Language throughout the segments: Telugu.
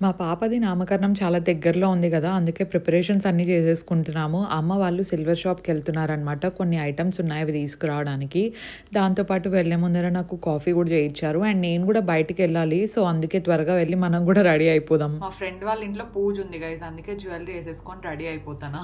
మా పాపది నామకరణం చాలా దగ్గరలో ఉంది గదా! అందుకే ప్రిపరేషన్స్ అన్నీ చేసేసుకుంటున్నాము. అమ్మ వాళ్ళు సిల్వర్ షాప్‌కెళ్తున్నారనమాట. కొన్ని ఐటెమ్స్ ఉన్నాయి అవి తీసుకురావడానికి. దాంతో పాటు వెళ్ళే ముందర నాకు కాఫీ గూడా చేయిచ్చారు. అండ్ నేను గూడా బయటికెళ్ళాలి. సో, అందుకే త్వరగా వెళ్ళి మనం గూడా రెడీ అయిపోదాం. మా ఫ్రెండ్ వాళ్ళ ఇంట్లో పూజ ఉంది గైస్. అందుకే జ్యువెలరీ ఏసేసుకొని రెడీ అయిపోతానా.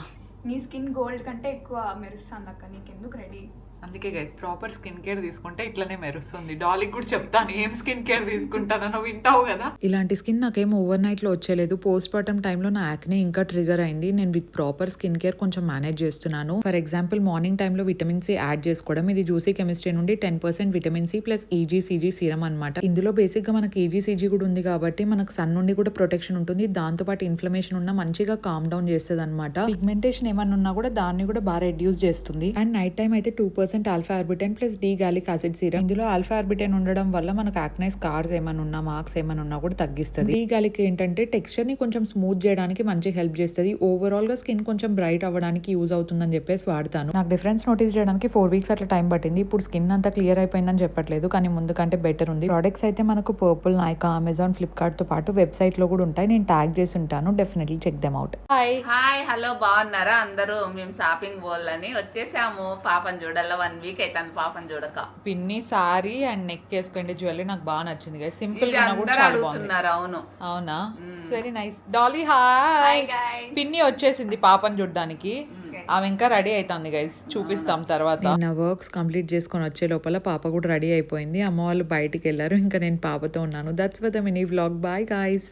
నీ స్కిన్ గోల్డ్ కంటే ఎక్కువ మెరుస్తుంది అక్క, నీకెందుకు రెడీ? అందుకే గైస్ ప్రాపర్ స్కిన్ కేర్ తీసుకుంటే ఇట్లనే మెరుస్తుంది. డాలీకి కూడా చెప్తాను ఏం స్కిన్ కేర్ తీసుకుంటానో వింటావు కదా. ఇలాంటి స్కిన్ నాకేం ఓవర్ నైట్ లో వచ్చేలేదు. పోస్ట్ పార్టమ్ టైంలో నా యాక్నే ఇంకా ట్రిగర్ అయింది. నేను విత్ ప్రాపర్ స్కిన్ కేర్ కొంచెం మేనేజ్ చేస్తున్నాను. ఫర్ ఎగ్జాంపుల్ మార్నింగ్ టైంలో విటమిన్ సి యాడ్ చేసుకోవడం. ఇది జ్యూసీ కెమిస్ట్రీ నుండి 10% vitamin C plus EGCG serum అనమాట. ఇందులో బేసిక్ గా మనకి ఈజీసీజీ కూడా ఉంది కాబట్టి మనకు సన్ నుండి కూడా ప్రొటెక్షన్ ఉంటుంది. దాంతో పాటు ఇన్ఫ్లమేషన్ ఉన్న మంచిగా కామ్ డౌన్ చేస్తుంది అనమాట. పిగ్మెంటేషన్ ఏమన్నా ఉన్నా కూడా దాన్ని కూడా బాగా రెడ్యూస్ చేస్తుంది. అండ్ నైట్ టైం అయితే 2% alpha arbutin plus D gallic acid serum. ఇందులో ఆల్ఫా ఆర్బిటైన్ ఉండడం వల్ల మనకు యాక్నే స్కార్స్ ఏమైనా ఉన్నా మార్క్స్ ఏమైనా ఉన్నా కూడా తగ్గిస్తుంది. డి గాలిక్ ఏంటంటే టెక్స్చర్ ని కొంచెం స్మూత్ చేయడానికి మంచి హెల్ప్ చేస్తుంది. ఓవరాల్ గా స్కిన్ కొంచెం బ్రైట్ అవ్వడానికి యూజ్ అవుతుందని చెప్పేసి వాడతాను. నాకు డిఫరెన్స్ నోటీస్ చేయడానికి 4 వీక్స్ అట్లా టైం పట్టింది. ఇప్పుడు స్కిన్ అంతా క్లియర్ అయిపోయిందని చెప్పట్లేదు, కానీ ముందు కంటే బెటర్ ఉంది. ప్రొడక్ట్స్ అయితే మనకు పర్పుల్, నైకా, అమెజాన్, ఫ్లిప్కార్ట్ తో పాటు వెబ్సైట్ లో కూడా ఉంటాయి. నేను ట్యాగ్ చేసి ఉంటాను, definitely check them out. Hi hello, బాగున్నారా అందరూ? మేము షాపింగ్ పోవాలని వచ్చేసాము. పాపని చూడాల 1 వీక్ అవుతాను పాపని చూడక. పిన్ని సారీ అండ్ నెక్ వేసుకోండి జ్యువెలరీ నాకు బాగా నచ్చింది. సింపుల్ గా అడుగుతున్నారు. అవును, అవునా? Very nice. Dolly hi. పిన్ని వచ్చేసింది పాపని చూడడానికి. ఆమె ఇంకా రెడీ అవుతుంది గైస్, చూపిస్తాం తర్వాత. నా వర్క్స్ కంప్లీట్ చేసుకొని వచ్చే లోపల పాప కూడా రెడీ అయిపోయింది. అమ్మ వాళ్ళు బయటికి వెళ్ళారు, ఇంకా నేను పాపతో ఉన్నాను. That's with the mini vlog. Bye guys.